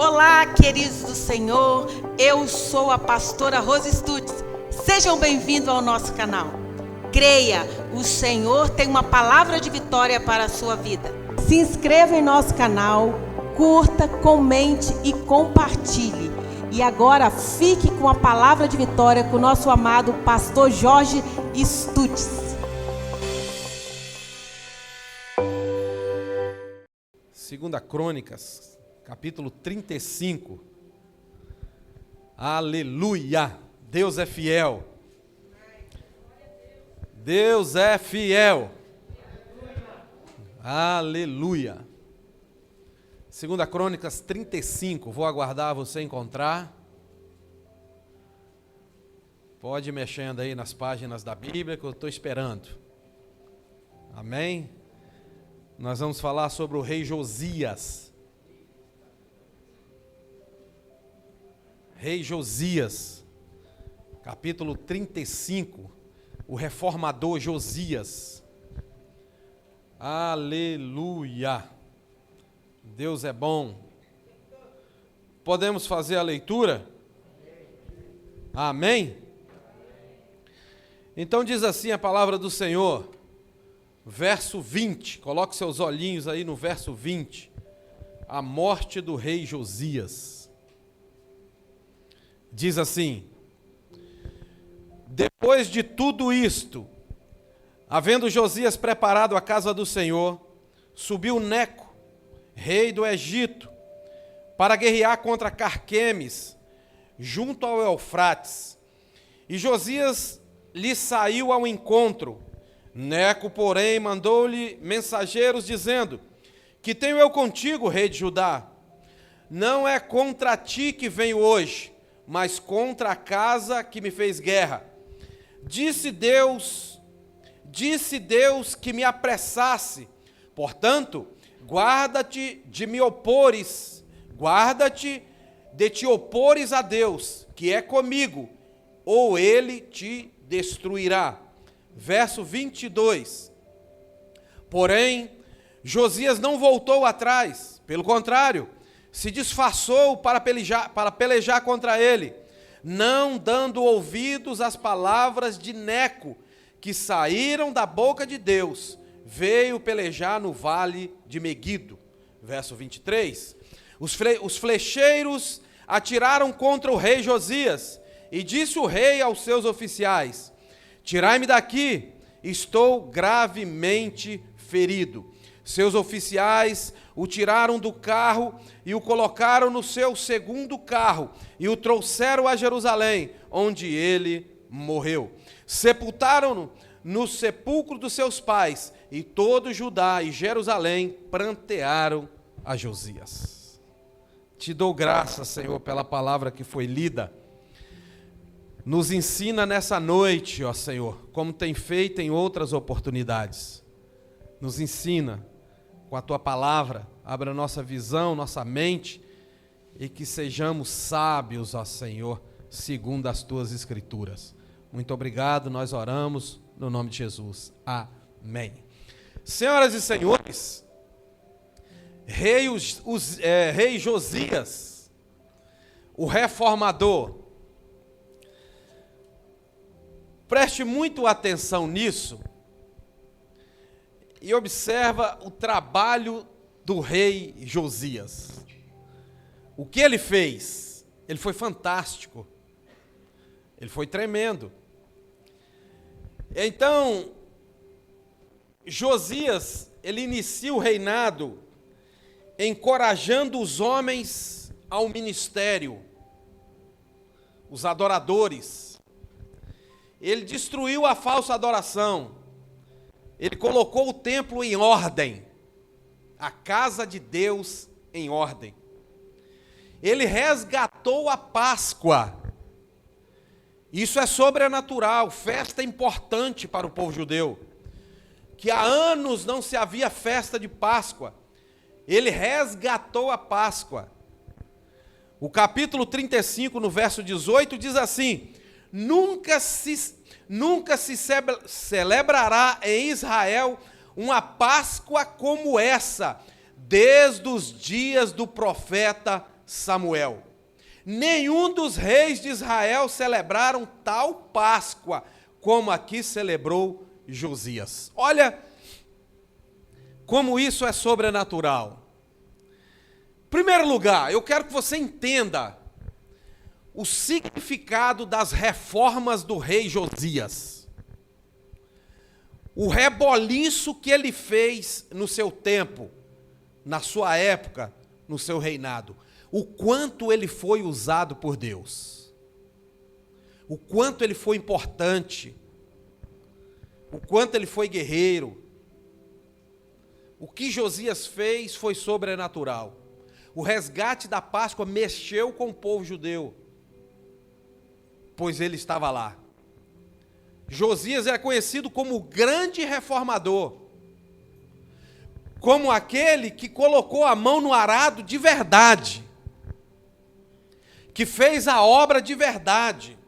Olá, queridos do Senhor, eu sou a pastora Rose Stutz. Sejam bem-vindos ao nosso canal. Creia, o Senhor tem uma palavra de vitória para a sua vida. Se inscreva em nosso canal, curta, comente e compartilhe. E agora fique com a palavra de vitória com o nosso amado pastor Jorge Stutz. Segunda Crônicas, capítulo 35. Aleluia! Deus é fiel. Deus é fiel. Aleluia! Segunda Crônicas 35. Vou aguardar você encontrar. Pode ir mexendo aí nas páginas da Bíblia que eu estou esperando. Amém? Nós vamos falar sobre o rei Josias. Rei Josias, capítulo 35, o reformador Josias. Aleluia! Deus é bom. Podemos fazer a leitura? Amém? Então diz assim a palavra do Senhor, verso 20, coloque seus olhinhos aí no verso 20, a morte do rei Josias. Diz assim: depois de tudo isto, havendo Josias preparado a casa do Senhor, subiu Neco, rei do Egito, para guerrear contra Carquemes, junto ao Eufrates. E Josias lhe saiu ao encontro. Neco, porém, mandou-lhe mensageiros, dizendo: que tenho eu contigo, rei de Judá? Não é contra ti que venho hoje, mas contra a casa que me fez guerra. Disse Deus que me apressasse. Portanto, guarda-te de me opores, guarda-te de te opores a Deus, que é comigo, ou ele te destruirá. Verso 22. Porém, Josias não voltou atrás, pelo contrário, se disfarçou para pelejar contra ele, não dando ouvidos às palavras de Neco, que saíram da boca de Deus, veio pelejar no vale de Meguido. Verso 23. Os flecheiros atiraram contra o rei Josias, e disse o rei aos seus oficiais: tirai-me daqui, estou gravemente ferido. Seus oficiais o tiraram do carro e o colocaram no seu segundo carro e o trouxeram a Jerusalém, onde ele morreu. Sepultaram-no no sepulcro dos seus pais, e todo Judá e Jerusalém prantearam a Josias. Te dou graças, Senhor, pela palavra que foi lida. Nos ensina nessa noite, ó Senhor, como tem feito em outras oportunidades. Nos ensina com a Tua palavra, abra a nossa visão, nossa mente, e que sejamos sábios, ó Senhor, segundo as Tuas Escrituras. Muito obrigado, nós oramos no nome de Jesus. Amém. Senhoras e senhores, rei Josias, o reformador. Preste muito atenção nisso e observa o trabalho do rei Josias. O que ele fez? Ele foi fantástico. Ele foi tremendo. Então, Josias, ele inicia o reinado encorajando os homens ao ministério, os adoradores. Ele destruiu a falsa adoração. Ele colocou o templo em ordem, a casa de Deus em ordem. Ele resgatou a Páscoa. Isso é sobrenatural, festa importante para o povo judeu, que há anos não se havia festa de Páscoa. Ele resgatou a Páscoa. O capítulo 35, no verso 18, diz assim: Nunca se celebrará em Israel uma Páscoa como essa, desde os dias do profeta Samuel. Nenhum dos reis de Israel celebraram tal Páscoa como aqui celebrou Josias. Olha como isso é sobrenatural. Em primeiro lugar, eu quero que você entenda o significado das reformas do rei Josias. O reboliço que ele fez no seu tempo, na sua época, no seu reinado. O quanto ele foi usado por Deus. O quanto ele foi importante. O quanto ele foi guerreiro. O que Josias fez foi sobrenatural. O resgate da Páscoa mexeu com o povo judeu, pois ele estava lá. Josias é conhecido como o grande reformador, como aquele que colocou a mão no arado de verdade, que fez a obra de verdade.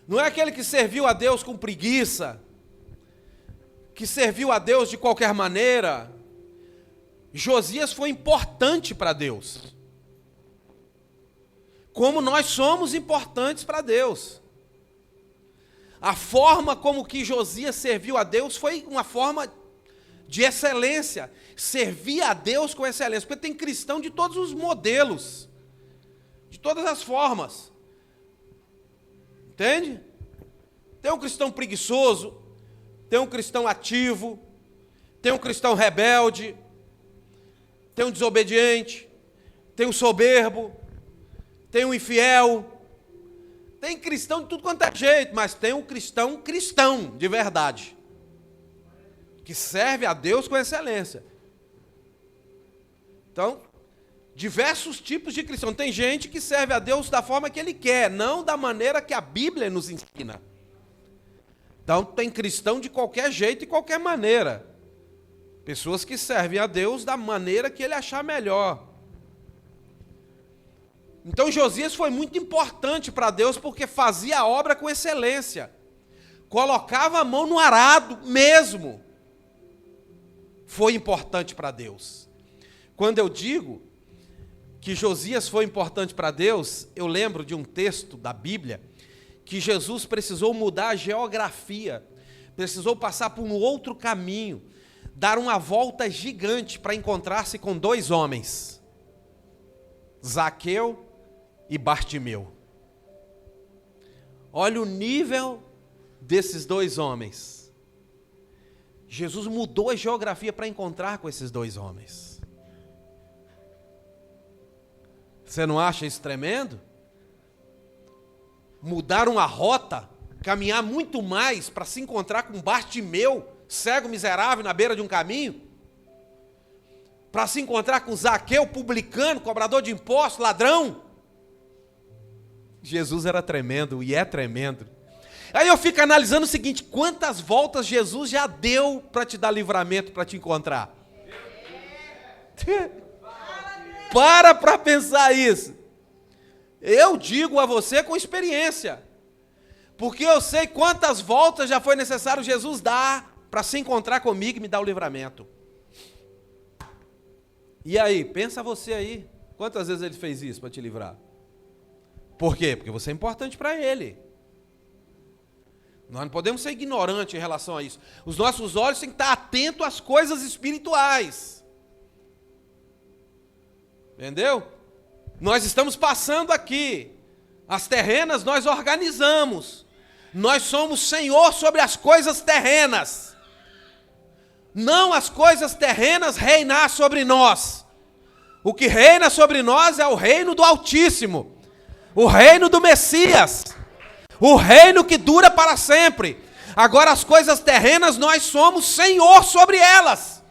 Não é aquele que serviu a Deus com preguiça, que serviu a Deus de qualquer maneira. Josias foi importante para Deus, como nós somos importantes para Deus. A forma como que Josias serviu a Deus foi uma forma de excelência, servir a Deus com excelência, porque tem cristão de todos os modelos, de todas as formas, entende? Tem um cristão preguiçoso, tem um cristão ativo, tem um cristão rebelde, tem um desobediente, tem um soberbo, tem um infiel, tem cristão de tudo quanto é jeito, mas tem um cristão de verdade, que serve a Deus com excelência. Então, diversos tipos de cristão. Tem gente que serve a Deus da forma que ele quer, não da maneira que a Bíblia nos ensina. Então, tem cristão de qualquer jeito e qualquer maneira. Pessoas que servem a Deus da maneira que ele achar melhor. Então, Josias foi muito importante para Deus porque fazia a obra com excelência. Colocava a mão no arado mesmo. Foi importante para Deus. Quando eu digo que Josias foi importante para Deus, eu lembro de um texto da Bíblia que Jesus precisou mudar a geografia, precisou passar por um outro caminho, dar uma volta gigante para encontrar-se com dois homens, Zaqueu e Bartimeu. Olha o nível desses dois homens. Jesus mudou a geografia para encontrar com esses dois homens. Você não acha isso tremendo? Mudaram a rota, caminhar muito mais para se encontrar com Bartimeu, cego miserável na beira de um caminho, para se encontrar com Zaqueu, publicano, cobrador de impostos, ladrão. Jesus era tremendo e é tremendo. Aí eu fico analisando o seguinte: quantas voltas Jesus já deu para te dar livramento, para te encontrar? Para pensar isso. Eu digo a você com experiência, porque eu sei quantas voltas já foi necessário Jesus dar para se encontrar comigo e me dar o livramento. E aí, pensa você aí, quantas vezes ele fez isso para te livrar? Por quê? Porque você é importante para ele. Nós não podemos ser ignorantes em relação a isso. Os nossos olhos têm que estar atentos às coisas espirituais. Entendeu? Nós estamos passando aqui. As terrenas nós organizamos. Nós somos senhor sobre as coisas terrenas. Não as coisas terrenas reinar sobre nós. O que reina sobre nós é o reino do Altíssimo. O reino do Messias. O reino que dura para sempre. Agora as coisas terrenas nós somos senhor sobre elas.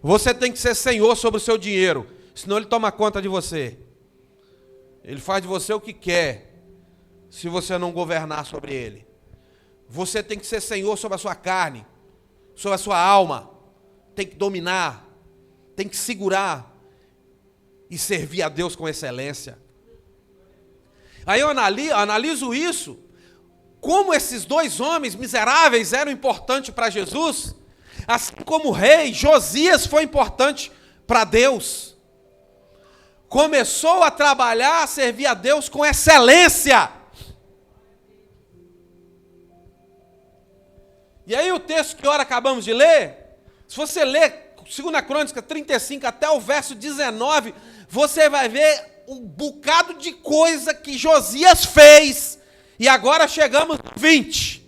Você tem que ser senhor sobre o seu dinheiro, senão ele toma conta de você. Ele faz de você o que quer, se você não governar sobre ele. Você tem que ser senhor sobre a sua carne, sobre a sua alma. Tem que dominar, tem que segurar e servir a Deus com excelência. Aí eu analiso isso, como esses dois homens miseráveis eram importantes para Jesus, assim como o rei Josias foi importante para Deus. começou a trabalhar, a servir a Deus com excelência. E aí o texto que agora acabamos de ler, se você ler 2 Crônicas 35 até o verso 19, você vai ver um bocado de coisa que Josias fez. E agora chegamos no 20.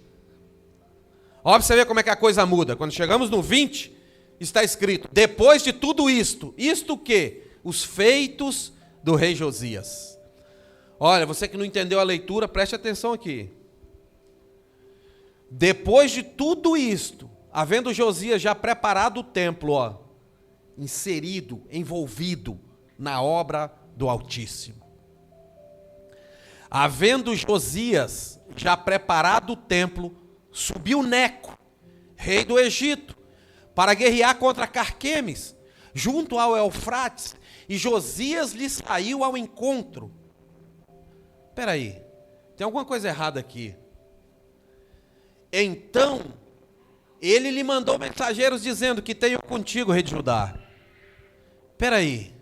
Ó, você vê como é que a coisa muda. Quando chegamos no 20, está escrito: depois de tudo isto o quê? Os feitos do rei Josias. Olha, você que não entendeu a leitura, preste atenção aqui. Depois de tudo isto, havendo Josias já preparado o templo, ó, inserido, envolvido na obra do Altíssimo. Havendo Josias já preparado o templo, subiu Neco, rei do Egito, para guerrear contra Carquemes, junto ao Eufrates, e Josias lhe saiu ao encontro. Espera aí, tem alguma coisa errada aqui. Então, ele lhe mandou mensageiros dizendo: que tenho contigo, rei de Judá. Espera aí.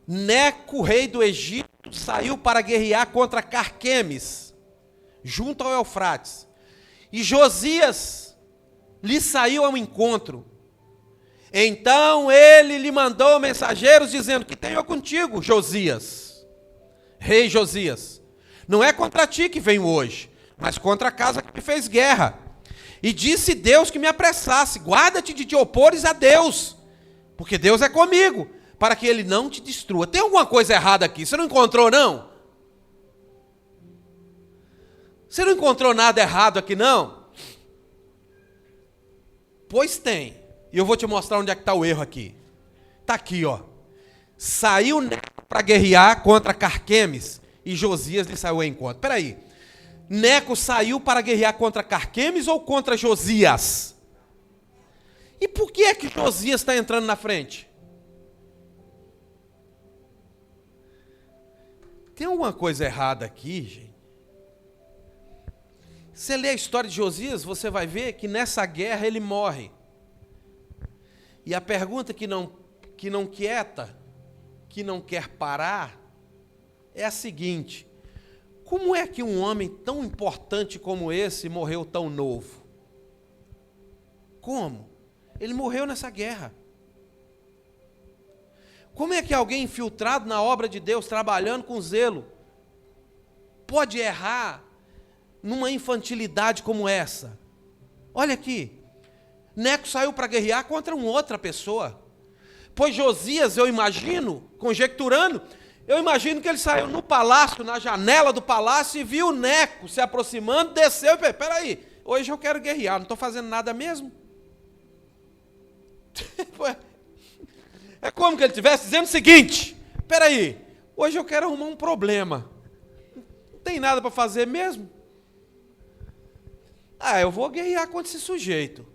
Neco, rei do Egito, saiu para guerrear contra Carquemes, junto ao Eufrates. E Josias lhe saiu ao encontro. Então ele lhe mandou mensageiros dizendo: que tenho contigo, Josias, rei Josias. Não é contra ti que venho hoje, mas contra a casa que me fez guerra. E disse Deus que me apressasse: guarda-te de te opores a Deus, porque Deus é comigo, para que ele não te destrua. Tem alguma coisa errada aqui? Você não encontrou, não? Você não encontrou nada errado aqui, não? Pois tem. E eu vou te mostrar onde é que está o erro aqui. Está aqui, ó. Saiu Neco para guerrear contra Carquemes, e Josias lhe saiu ao encontro. Espera aí. Neco saiu para guerrear contra Carquemes ou contra Josias? E por que é que Josias está entrando na frente? Tem alguma coisa errada aqui, gente? Você lê a história de Josias, você vai ver que nessa guerra ele morre. E a pergunta que não quieta, que não quer parar, é a seguinte: como é que um homem tão importante como esse morreu tão novo? Como? Ele morreu nessa guerra. Como é que alguém infiltrado na obra de Deus, trabalhando com zelo, pode errar numa infantilidade como essa? Olha aqui, Neco saiu para guerrear contra uma outra pessoa. Pois Josias, eu imagino, conjecturando, eu imagino que ele saiu no palácio, na janela do palácio, e viu Neco se aproximando, desceu e pensou: espera aí, hoje eu quero guerrear, não estou fazendo nada mesmo? É como que ele estivesse dizendo o seguinte: espera aí, hoje eu quero arrumar um problema, não tem nada para fazer mesmo? Eu vou guerrear contra esse sujeito.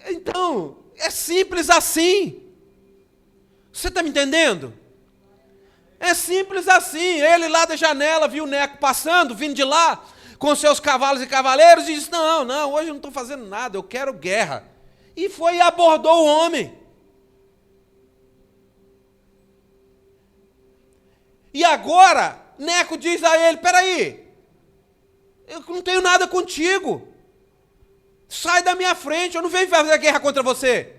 Então, é simples assim. Você está me entendendo? É simples assim. Ele lá da janela viu o Neco passando, vindo de lá, com seus cavalos e cavaleiros, e disse: não, hoje eu não estou fazendo nada, eu quero guerra. E foi e abordou o homem. E agora, Neco diz a ele: espera aí, eu não tenho nada contigo. Sai da minha frente, eu não venho fazer guerra contra você.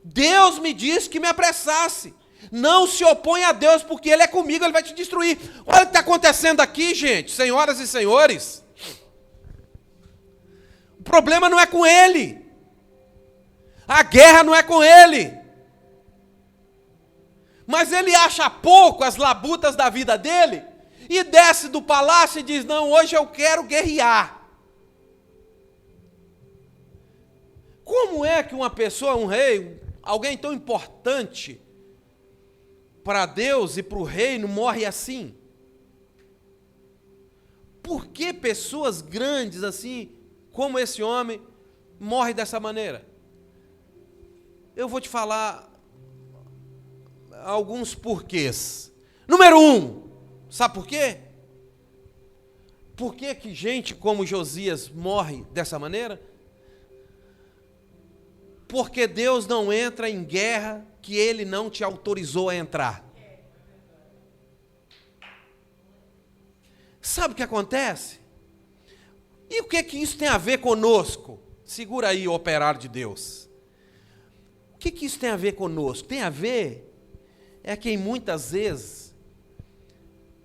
Deus me disse que me apressasse. Não se opõe a Deus, porque Ele é comigo, Ele vai te destruir. Olha o que está acontecendo aqui, gente, senhoras e senhores. O problema não é com ele. A guerra não é com ele. Mas ele acha pouco as labutas da vida dele e desce do palácio e diz: não, hoje eu quero guerrear. Como é que uma pessoa, um rei, alguém tão importante para Deus e para o reino morre assim? Por que pessoas grandes assim, como esse homem, morrem dessa maneira? Eu vou te falar alguns porquês. Número 1, sabe por quê? Por que que gente como Josias morre dessa maneira? Porque Deus não entra em guerra que Ele não te autorizou a entrar. Sabe o que acontece? E o que isso tem a ver conosco? Segura aí, operário de Deus. O que isso tem a ver conosco? Tem a ver é que muitas vezes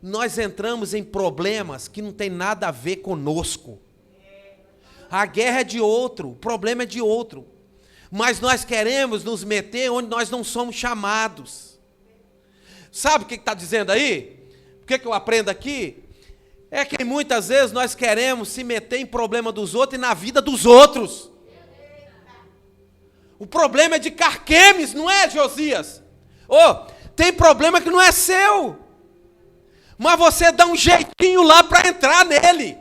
nós entramos em problemas que não tem nada a ver conosco. A guerra é de outro, o problema é de outro. Mas nós queremos nos meter onde nós não somos chamados. Sabe o que está dizendo aí? O que eu aprendo aqui? É que muitas vezes nós queremos se meter em problema dos outros e na vida dos outros. O problema é de Carquemes, não é, Josias? Tem problema que não é seu. Mas você dá um jeitinho lá para entrar nele.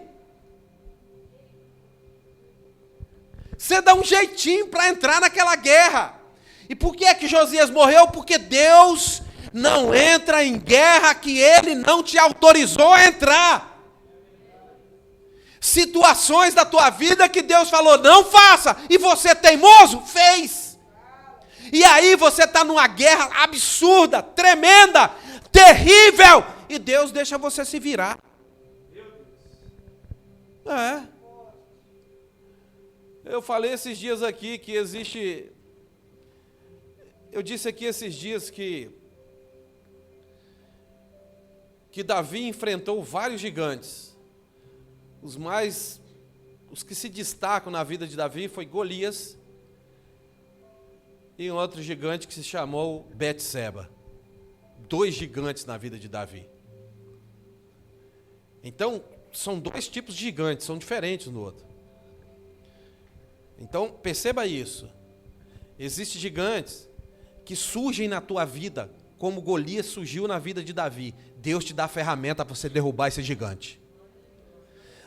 Você dá um jeitinho para entrar naquela guerra. E por que é que Josias morreu? Porque Deus não entra em guerra que Ele não te autorizou a entrar. Situações da tua vida que Deus falou, não faça, e você teimoso, fez. E aí você está numa guerra absurda, tremenda, terrível, e Deus deixa você se virar. Eu falei esses dias aqui que existe... Eu disse aqui esses dias que Davi enfrentou vários gigantes. Os que se destacam na vida de Davi foi Golias e um outro gigante que se chamou Betseba. 2 gigantes na vida de Davi. Então, são 2 tipos de gigantes, são diferentes um do outro. Então, perceba isso. Existem gigantes que surgem na tua vida, como Golias surgiu na vida de Davi. Deus te dá a ferramenta para você derrubar esse gigante.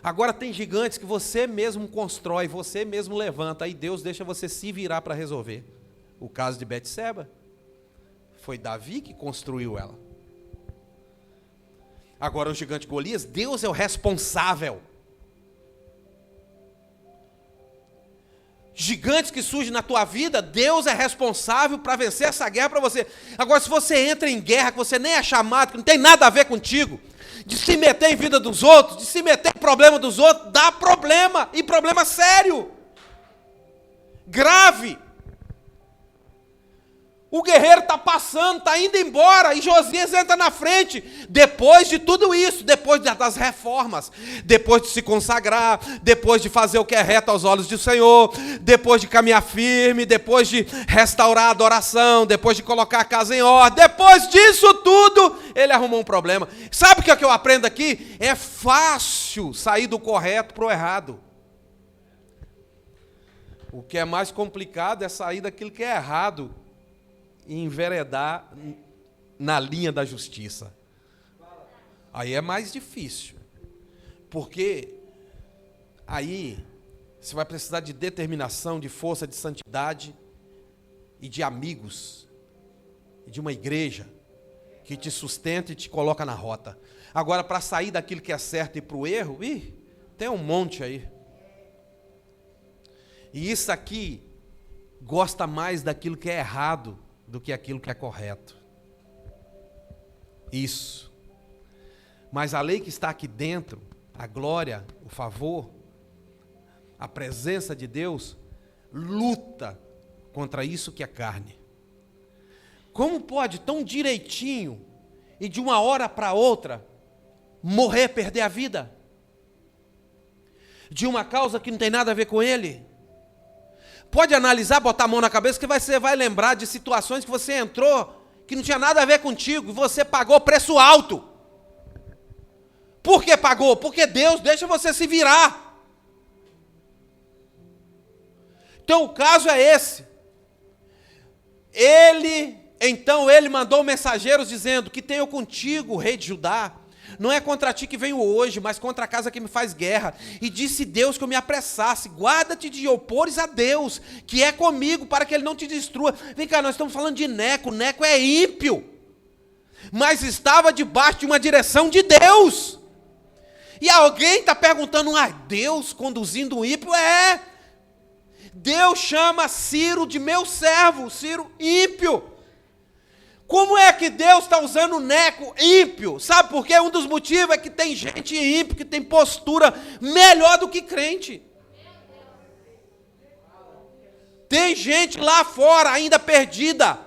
Agora tem gigantes que você mesmo constrói, você mesmo levanta, aí Deus deixa você se virar para resolver. O caso de Betseba, foi Davi que construiu ela. Agora o gigante Golias, Deus é o responsável. Gigantes que surgem na tua vida, Deus é responsável para vencer essa guerra para você. Agora, se você entra em guerra, que você nem é chamado, que não tem nada a ver contigo, de se meter em vida dos outros, de se meter em problema dos outros, dá problema, e problema sério, grave. O guerreiro está passando, está indo embora, e Josias entra na frente, depois de tudo isso, depois das reformas, depois de se consagrar, depois de fazer o que é reto aos olhos do Senhor, depois de caminhar firme, depois de restaurar a adoração, depois de colocar a casa em ordem, depois disso tudo, ele arrumou um problema. Sabe o que é que eu aprendo aqui? É fácil sair do correto para o errado. O que é mais complicado é sair daquilo que é errado e enveredar na linha da justiça. Aí é mais difícil, porque aí você vai precisar de determinação, de força, de santidade e de amigos, e de uma igreja que te sustenta e te coloca na rota. Agora, para sair daquilo que é certo e ir para o erro, tem um monte aí. E isso aqui gosta mais daquilo que é errado do que aquilo que é correto. Isso. Mas a lei que está aqui dentro, a glória, o favor, a presença de Deus, luta contra isso que é carne. Como pode tão direitinho e de uma hora para outra morrer, perder a vida? De uma causa que não tem nada a ver com ele? Pode analisar, botar a mão na cabeça, que você vai lembrar de situações que você entrou, que não tinha nada a ver contigo, e você pagou preço alto. Por que pagou? Porque Deus deixa você se virar. Então o caso é esse. Ele mandou mensageiros dizendo: que tenho contigo, rei de Judá. Não é contra ti que venho hoje, mas contra a casa que me faz guerra. E disse Deus que eu me apressasse. Guarda-te de opores a Deus, que é comigo, para que ele não te destrua. Vem cá, nós estamos falando de Neco. Neco é ímpio, mas estava debaixo de uma direção de Deus. E alguém está perguntando: Deus conduzindo um ímpio? Deus chama Ciro de meu servo, Ciro ímpio. Como é que Deus está usando Neco ímpio? Sabe por quê? Um dos motivos é que tem gente ímpio que tem postura melhor do que crente. Tem gente lá fora ainda perdida,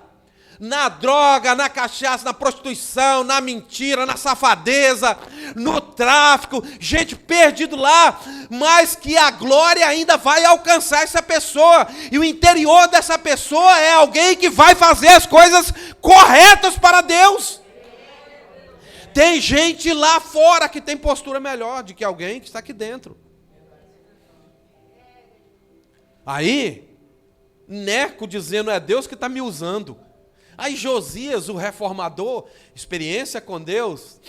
na droga, na cachaça, na prostituição, na mentira, na safadeza, no tráfico, gente perdida lá, mas que a glória ainda vai alcançar essa pessoa, e o interior dessa pessoa é alguém que vai fazer as coisas corretas para Deus. Tem gente lá fora que tem postura melhor do que alguém que está aqui dentro. Aí, Neco dizendo, é Deus que está me usando. Aí Josias, o reformador, experiência com Deus,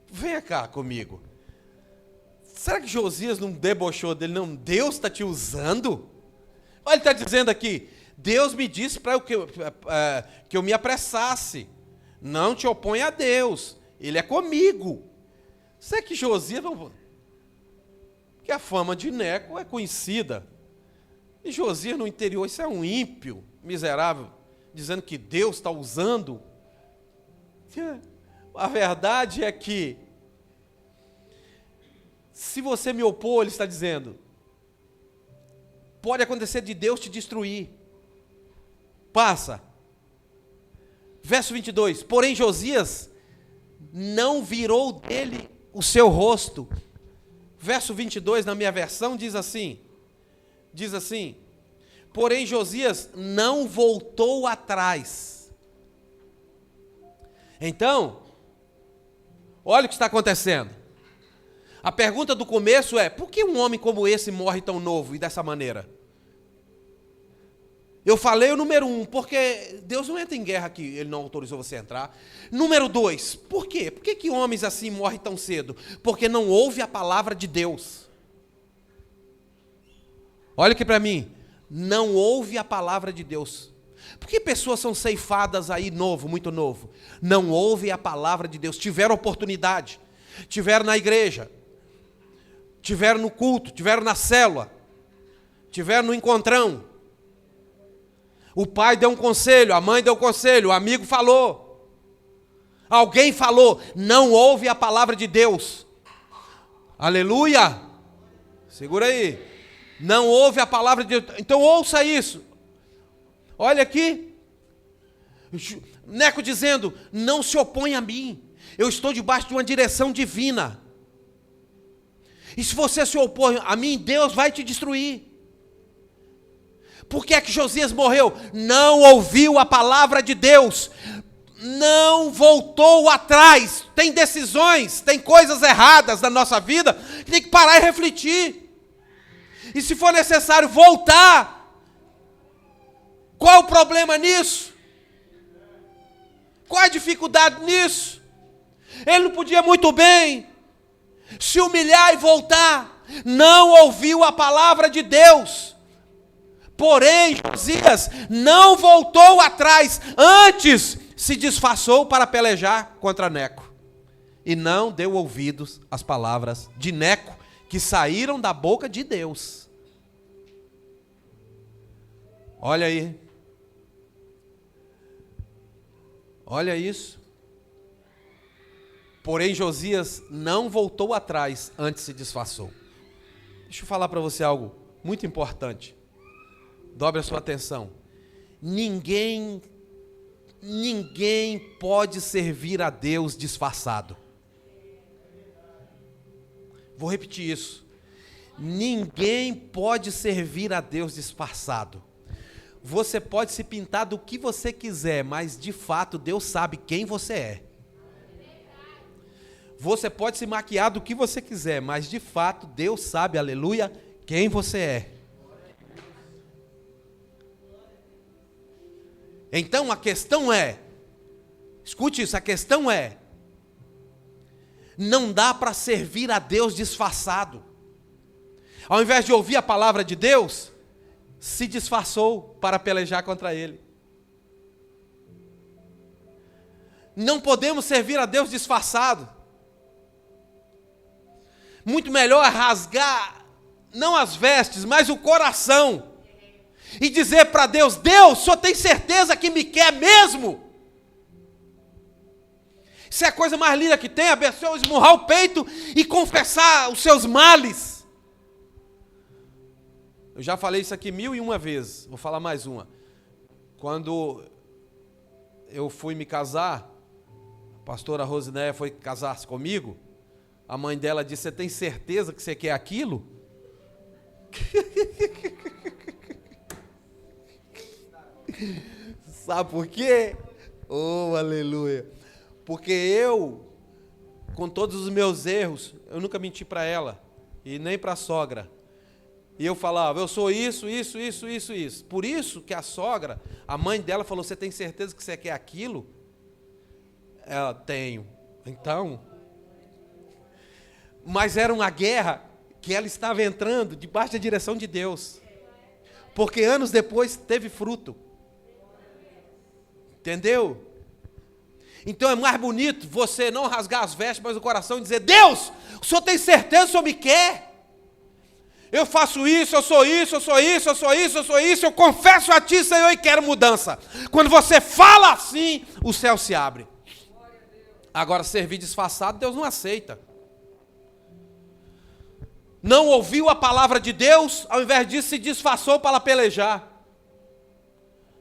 venha cá comigo. Será que Josias não debochou dele? Não, Deus está te usando? Olha, ele está dizendo aqui, Deus me disse para que eu me apressasse. Não te opõe a Deus, Ele é comigo. Será que Josias não... Porque a fama de Neco é conhecida. E Josias no interior, isso é um ímpio, miserável, dizendo que Deus está usando. A verdade é que, se você me opor, ele está dizendo, pode acontecer de Deus te destruir. Passa. Verso 22, porém Josias não virou dele o seu rosto. Verso 22, na minha versão, diz assim, porém Josias não voltou atrás. Então, olha o que está acontecendo. A pergunta do começo é, por que um homem como esse morre tão novo e dessa maneira? Eu falei o número 1, porque Deus não entra em guerra aqui, Ele não autorizou você a entrar. Número 2, por quê? Por que homens assim morrem tão cedo? Porque não ouve a palavra de Deus. Olha aqui para mim, não ouve a palavra de Deus. Por que pessoas são ceifadas aí muito novo? Não ouve a palavra de Deus. Tiveram oportunidade, tiveram na igreja, tiveram no culto, tiveram na célula, tiveram no encontrão. O pai deu um conselho, a mãe deu um conselho, o amigo falou. Alguém falou, não ouve a palavra de Deus. Aleluia! Segura aí. Não ouve a palavra de Deus. Então ouça isso. Olha aqui. Neco dizendo, não se opõe a mim. Eu estou debaixo de uma direção divina. E se você se opõe a mim, Deus vai te destruir. Por que é que Josias morreu? Não ouviu a palavra de Deus. Não voltou atrás. Tem decisões, tem coisas erradas na nossa vida, que tem que parar e refletir. E se for necessário voltar, qual é o problema nisso? Qual é a dificuldade nisso? Ele não podia muito bem se humilhar e voltar. Não ouviu a palavra de Deus. Porém, Josias não voltou atrás. Antes se disfarçou para pelejar contra Neco. E não deu ouvidos às palavras de Neco, que saíram da boca de Deus. Olha aí. Olha isso. Porém, Josias não voltou atrás, antes se disfarçou. Deixa eu falar para você algo muito importante. Dobre a sua atenção. Ninguém pode servir a Deus disfarçado. Vou repetir isso. Ninguém pode servir a Deus disfarçado. Você pode se pintar do que você quiser, mas de fato Deus sabe quem você é. Você pode se maquiar do que você quiser, mas de fato Deus sabe, aleluia, quem você é. Então a questão é, escute isso, a questão é, não dá para servir a Deus disfarçado. Ao invés de ouvir a palavra de Deus, se disfarçou para pelejar contra ele. Não podemos servir a Deus disfarçado. Muito melhor rasgar, não as vestes, mas o coração. e dizer para Deus: Deus, o Senhor tem certeza que me quer mesmo? Isso é a coisa mais linda que tem, a pessoa esmurrar o peito e confessar os seus males. Eu já falei isso aqui 1001 vezes, vou falar mais uma. Quando eu fui me casar, a pastora Rosinéia foi casar-se comigo, a mãe dela disse: você tem certeza que você quer aquilo? Sabe por quê? Oh, aleluia! Porque eu, com todos os meus erros, eu nunca menti para ela, e nem para a sogra. E eu falava: eu sou isso. Por isso que a sogra, a mãe dela falou: você tem certeza que você quer aquilo? Ela: tenho. Então, mas era uma guerra que ela estava entrando debaixo da direção de Deus. Porque anos depois teve fruto. Entendeu? Então é mais bonito você não rasgar as vestes, mas o coração, e dizer: Deus, o Senhor tem certeza que o Senhor me quer? Eu faço isso, eu sou isso, eu confesso a Ti, Senhor, e quero mudança. Quando você fala assim, o céu se abre. Agora, servir disfarçado, Deus não aceita. Não ouviu a palavra de Deus, ao invés disso se disfarçou para pelejar.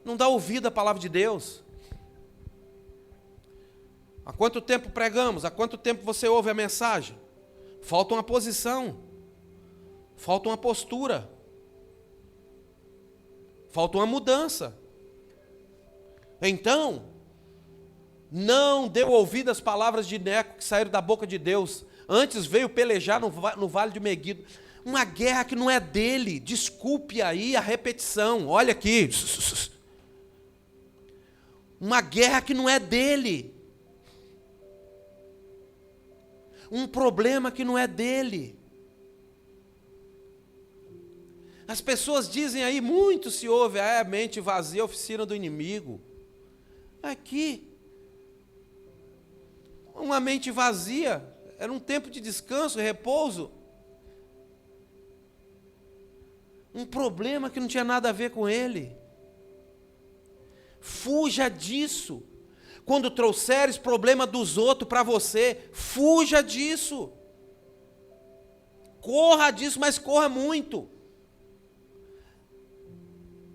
Não dá ouvido à palavra de Deus. Há quanto tempo pregamos? Há quanto tempo você ouve a mensagem? Falta uma posição. Falta uma postura. Falta uma mudança. Então, não deu ouvido às palavras de Neco que saíram da boca de Deus. Antes veio pelejar no vale de Meguido. Uma guerra que não é dele. Desculpe aí a repetição. Olha aqui. Uma guerra que não é dele. Um problema que não é dele. As pessoas dizem aí, muito se ouve: mente vazia, oficina do inimigo. Aqui, uma mente vazia, era um tempo de descanso, repouso. Um problema que não tinha nada a ver com ele. Fuja disso. Quando trouxeres problema dos outros para você, fuja disso. Corra disso, mas corra muito.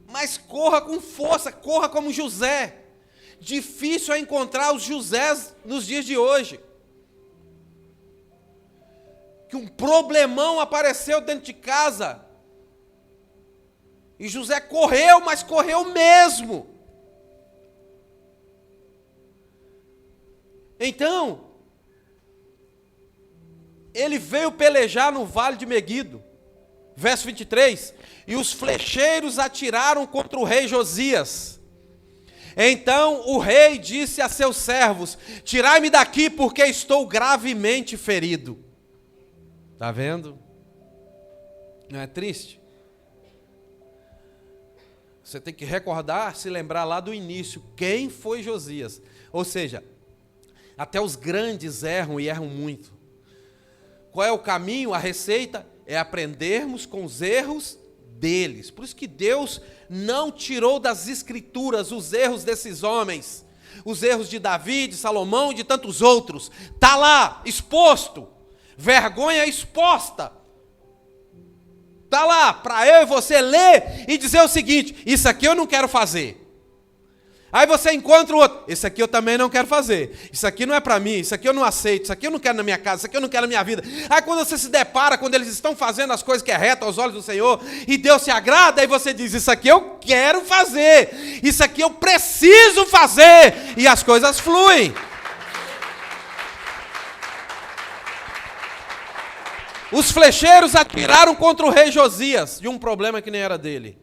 Mas corra com força, corra como José. Difícil é encontrar os Josés nos dias de hoje. Que um problemão apareceu dentro de casa. E José correu, mas correu mesmo. Então, ele veio pelejar no vale de Meguido. Verso 23. E os flecheiros atiraram contra o rei Josias. Então o rei disse a seus servos: tirai-me daqui, porque estou gravemente ferido. Está vendo? Não é triste? Você tem que recordar, se lembrar lá do início, quem foi Josias. Ou seja, até os grandes erram e erram muito. Qual é o caminho, a receita? É aprendermos com os erros deles. Por isso que Deus não tirou das escrituras os erros desses homens. Os erros de Davi, de Salomão e de tantos outros. Está lá, exposto. Vergonha exposta. Está lá, para eu e você ler e dizer o seguinte: isso aqui eu não quero fazer. Aí você encontra o outro: esse aqui eu também não quero fazer. Isso aqui não é para mim, isso aqui eu não aceito, isso aqui eu não quero na minha casa, isso aqui eu não quero na minha vida. Aí quando você se depara, quando eles estão fazendo as coisas que é reto aos olhos do Senhor, e Deus se agrada, aí você diz: isso aqui eu quero fazer, isso aqui eu preciso fazer, e as coisas fluem. Os flecheiros atiraram contra o rei Josias, de um problema que nem era dele.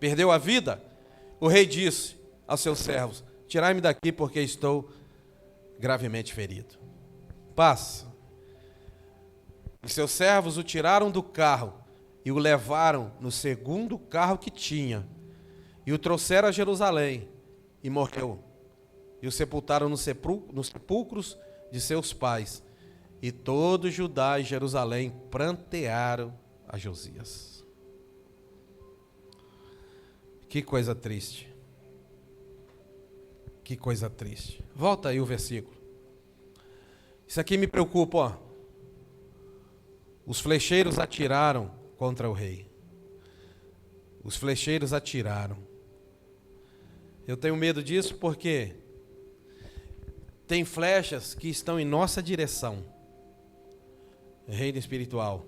Perdeu a vida. O rei disse aos seus servos: tirai-me daqui, porque estou gravemente ferido. Paz. E seus servos o tiraram do carro e o levaram no segundo carro que tinha, e o trouxeram a Jerusalém, e morreu. E o sepultaram nos sepulcros de seus pais. E todo Judá e Jerusalém prantearam a Josias. Que coisa triste. Que coisa triste. Volta aí o versículo. Isso aqui me preocupa, ó. Os flecheiros atiraram contra o rei. Os flecheiros atiraram. Eu tenho medo disso porque tem flechas que estão em nossa direção. Reino espiritual.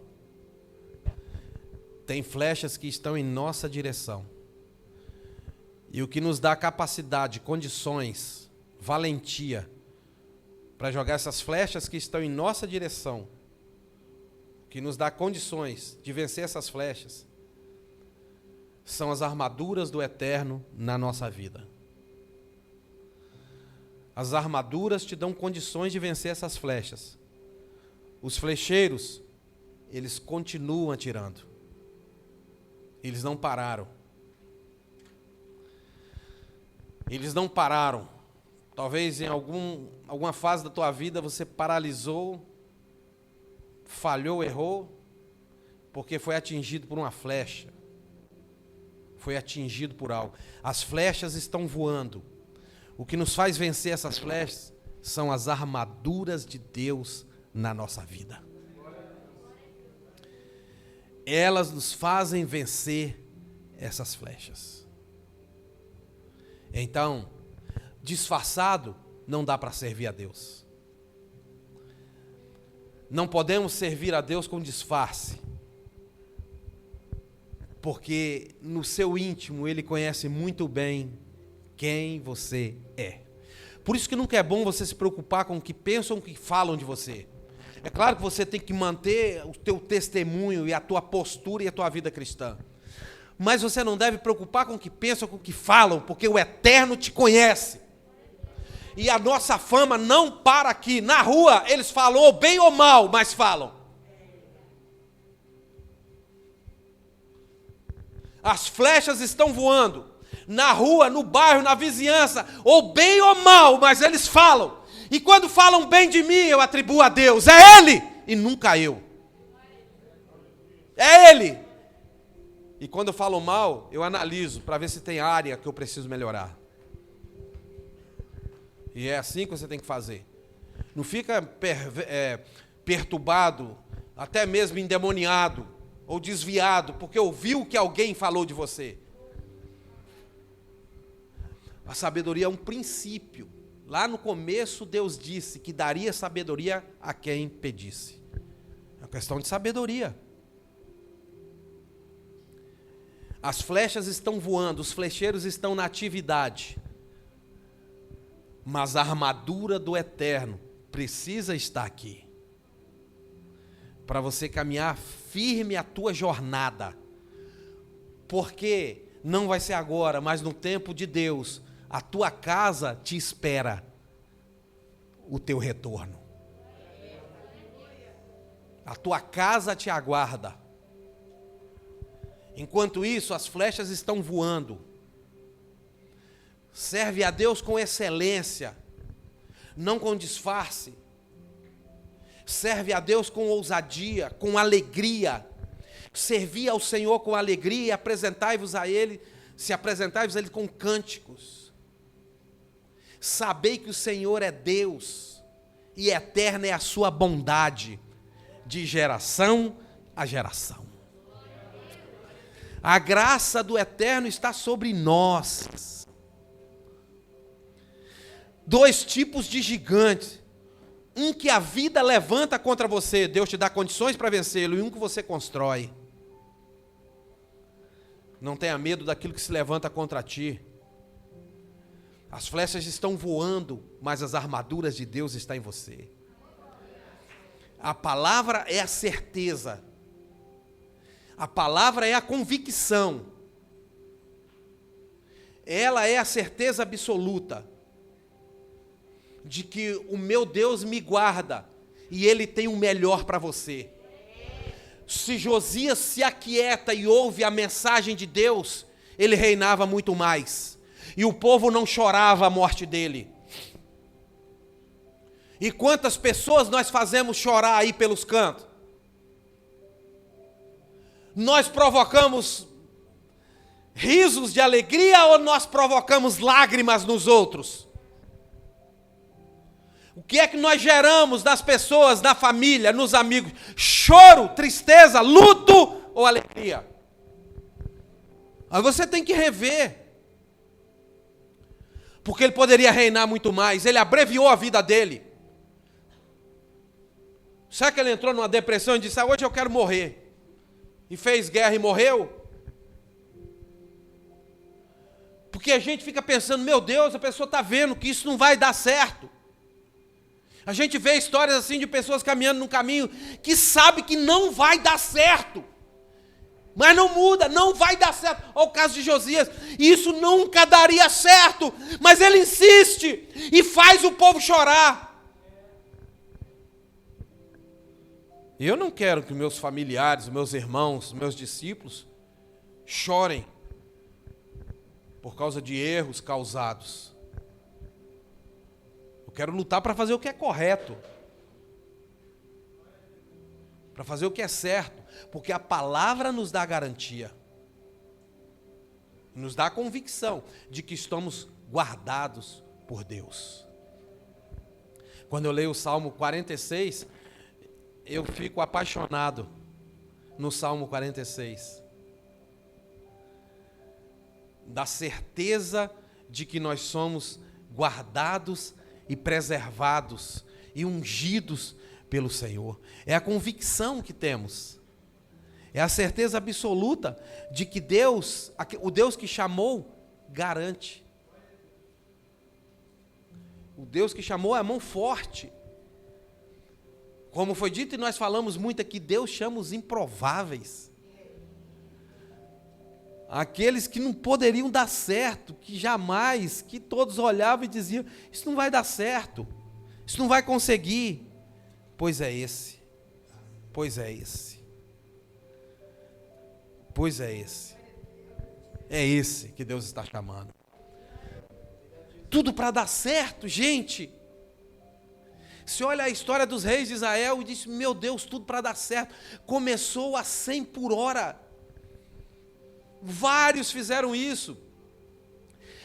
Tem flechas que estão em nossa direção. E o que nos dá capacidade, condições, valentia para jogar essas flechas que estão em nossa direção, o que nos dá condições de vencer essas flechas, são as armaduras do Eterno na nossa vida. As armaduras te dão condições de vencer essas flechas. Os flecheiros, eles continuam atirando. Eles não pararam. Eles não pararam. Talvez em alguma fase da tua vida você paralisou, falhou, errou, porque foi atingido por uma flecha. Foi atingido por algo. As flechas estão voando. O que nos faz vencer essas flechas são as armaduras de Deus na nossa vida. Elas nos fazem vencer essas flechas. Então, disfarçado não dá para servir a Deus. Não podemos servir a Deus com disfarce. Porque no seu íntimo Ele conhece muito bem quem você é. Por isso que nunca é bom você se preocupar com o que pensam, o que falam de você. É claro que você tem que manter o teu testemunho e a tua postura e a tua vida cristã. Mas você não deve preocupar com o que pensam, com o que falam, porque o Eterno te conhece. E a nossa fama não para aqui. Na rua, eles falam ou bem ou mal, mas falam. As flechas estão voando. Na rua, no bairro, na vizinhança, ou bem ou mal, mas eles falam. E quando falam bem de mim, eu atribuo a Deus. É Ele e nunca eu. É Ele. E quando eu falo mal, eu analiso para ver se tem área que eu preciso melhorar. E é assim que você tem que fazer. Não fica perturbado, até mesmo endemoniado ou desviado, porque ouviu que alguém falou de você. A sabedoria é um princípio. Lá no começo, Deus disse que daria sabedoria a quem pedisse. É uma questão de sabedoria. As flechas estão voando, os flecheiros estão na atividade. Mas a armadura do Eterno precisa estar aqui. Para você caminhar firme a tua jornada. Porque não vai ser agora, mas no tempo de Deus, a tua casa te espera o teu retorno. A tua casa te aguarda. Enquanto isso, as flechas estão voando. Serve a Deus com excelência, não com disfarce. Serve a Deus com ousadia, com alegria. Servi ao Senhor com alegria e apresentai-vos a Ele, se apresentai-vos a Ele com cânticos. Sabei que o Senhor é Deus e eterna é a sua bondade, de geração a geração. A graça do Eterno está sobre nós. Dois tipos de gigantes. Um que a vida levanta contra você, Deus te dá condições para vencê-lo, e um que você constrói. Não tenha medo daquilo que se levanta contra ti. As flechas estão voando, mas as armaduras de Deus estão em você. A palavra é a certeza. A palavra é a convicção. Ela é a certeza absoluta de que o meu Deus me guarda e Ele tem o melhor para você. Se Josias se aquieta e ouve a mensagem de Deus, ele reinava muito mais. E o povo não chorava a morte dele. E quantas pessoas nós fazemos chorar aí pelos cantos? Nós provocamos risos de alegria ou nós provocamos lágrimas nos outros? O que é que nós geramos nas pessoas, na família, nos amigos? Choro, tristeza, luto ou alegria? Aí você tem que rever. Porque ele poderia reinar muito mais. Ele abreviou a vida dele. Será que ele entrou numa depressão e disse, hoje eu quero morrer? E fez guerra e morreu? Porque a gente fica pensando, meu Deus, a pessoa está vendo que isso não vai dar certo. A gente vê histórias assim de pessoas caminhando num caminho que sabe que não vai dar certo. Mas não muda, não vai dar certo. Olha o caso de Josias, isso nunca daria certo, mas ele insiste e faz o povo chorar. Eu não quero que meus familiares, meus irmãos, meus discípulos chorem por causa de erros causados. Eu quero lutar para fazer o que é correto, para fazer o que é certo, porque a palavra nos dá garantia, nos dá a convicção de que estamos guardados por Deus. Quando eu leio o Salmo 46, eu fico apaixonado no Salmo 46. Da certeza de que nós somos guardados e preservados e ungidos pelo Senhor. É a convicção que temos. É a certeza absoluta de que Deus, o Deus que chamou, garante. O Deus que chamou é a mão forte. Como foi dito e nós falamos muito aqui, Deus chama os improváveis. Aqueles que não poderiam dar certo, que jamais, que todos olhavam e diziam, isso não vai dar certo, isso não vai conseguir. Pois é esse, pois é esse, pois é esse. É esse que Deus está chamando. Tudo para dar certo, gente. Se olha a história dos reis de Israel e diz, meu Deus, tudo para dar certo. Começou a 100 por hora. Vários fizeram isso.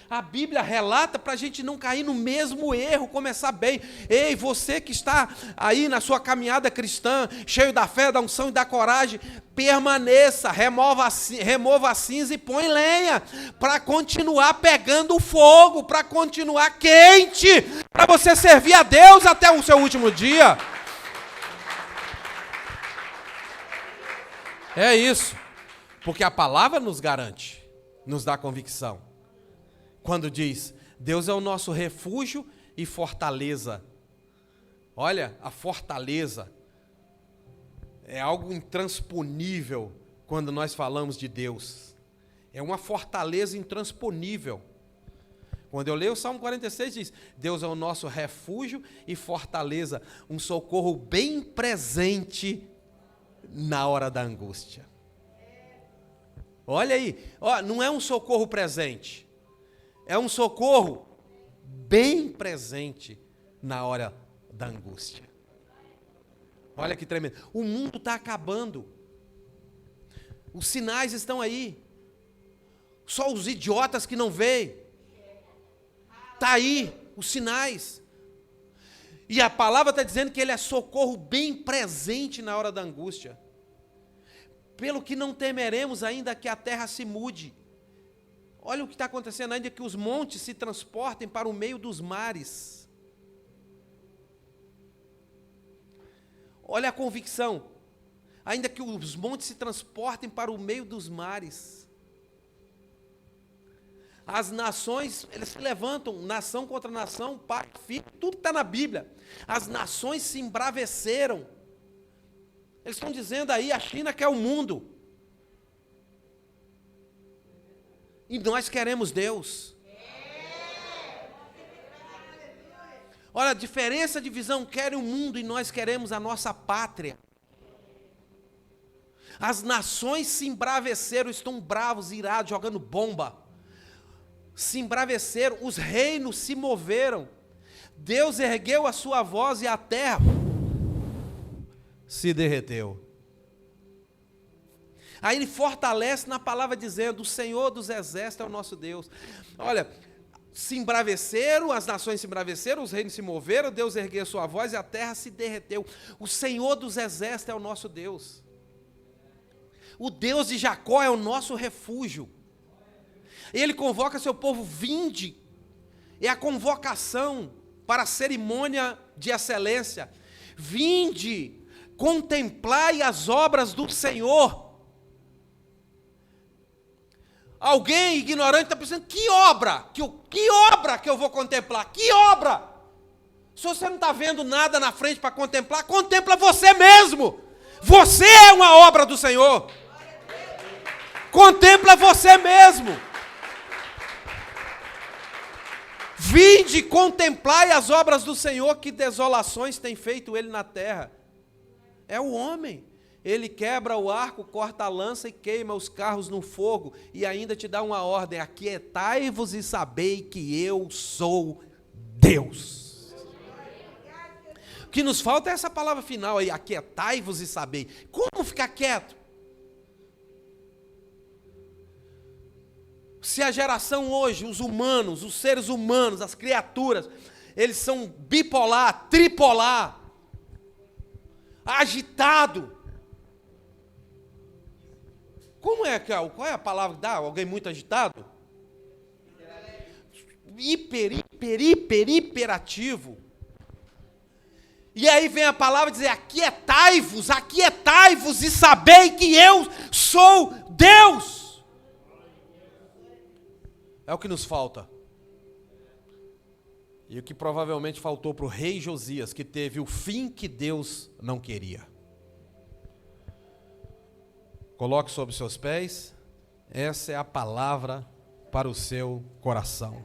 A Bíblia relata para a gente não cair no mesmo erro, começar bem. Ei, você que está aí na sua caminhada cristã, cheio da fé, da unção e da coragem, permaneça, remova a cinza e põe lenha, para continuar pegando fogo, para continuar quente, para você servir a Deus até o seu último dia. É isso, porque a palavra nos garante, nos dá convicção. Quando diz, Deus é o nosso refúgio e fortaleza. Olha, a fortaleza é algo intransponível quando nós falamos de Deus. É uma fortaleza intransponível. Quando eu leio o Salmo 46, diz, Deus é o nosso refúgio e fortaleza, um socorro bem presente na hora da angústia. Olha aí, não é um socorro presente. É um socorro bem presente na hora da angústia. Olha que tremendo. O mundo está acabando. Os sinais estão aí. Só os idiotas que não veem. Está aí os sinais. E a palavra está dizendo que ele é socorro bem presente na hora da angústia. Pelo que não temeremos ainda que a terra se mude. Olha o que está acontecendo, ainda que os montes se transportem para o meio dos mares. Olha a convicção. Ainda que os montes se transportem para o meio dos mares. As nações, eles se levantam, nação contra nação, pai, filho, tudo está na Bíblia. As nações se embraveceram. Eles estão dizendo aí, a China quer o mundo. E nós queremos Deus. Olha, a diferença de visão, querem o mundo e nós queremos a nossa pátria. As nações se embraveceram, estão bravos, irados, jogando bomba. Se embraveceram, os reinos se moveram. Deus ergueu a sua voz e a terra se derreteu. Aí ele fortalece na palavra dizendo, o Senhor dos exércitos é o nosso Deus. Olha, se embraveceram, as nações se embraveceram, os reinos se moveram, Deus ergueu sua voz e a terra se derreteu. O Senhor dos exércitos é o nosso Deus. O Deus de Jacó é o nosso refúgio. Ele convoca seu povo, vinde. É a convocação para a cerimônia de excelência. Vinde, contemplai as obras do Senhor. Alguém ignorante está pensando, que obra? Que obra que eu vou contemplar? Que obra? Se você não está vendo nada na frente para contemplar, contempla você mesmo. Você é uma obra do Senhor. Contempla você mesmo. Vinde, contemplai as obras do Senhor, que desolações tem feito ele na terra. É o homem. Ele quebra o arco, corta a lança e queima os carros no fogo. E ainda te dá uma ordem, aquietai-vos e sabei que eu sou Deus. O que nos falta é essa palavra final aí, aquietai-vos e sabei. Como ficar quieto? Se a geração hoje, os humanos, os seres humanos, as criaturas, eles são bipolar, tripolar, agitado. Qual é a palavra que dá? Alguém muito agitado? Hiperativo. E aí vem a palavra dizer, aquietai-vos e sabei que eu sou Deus. É o que nos falta. E o que provavelmente faltou para o rei Josias, que teve o fim que Deus não queria. Coloque sobre seus pés, essa é a palavra para o seu coração.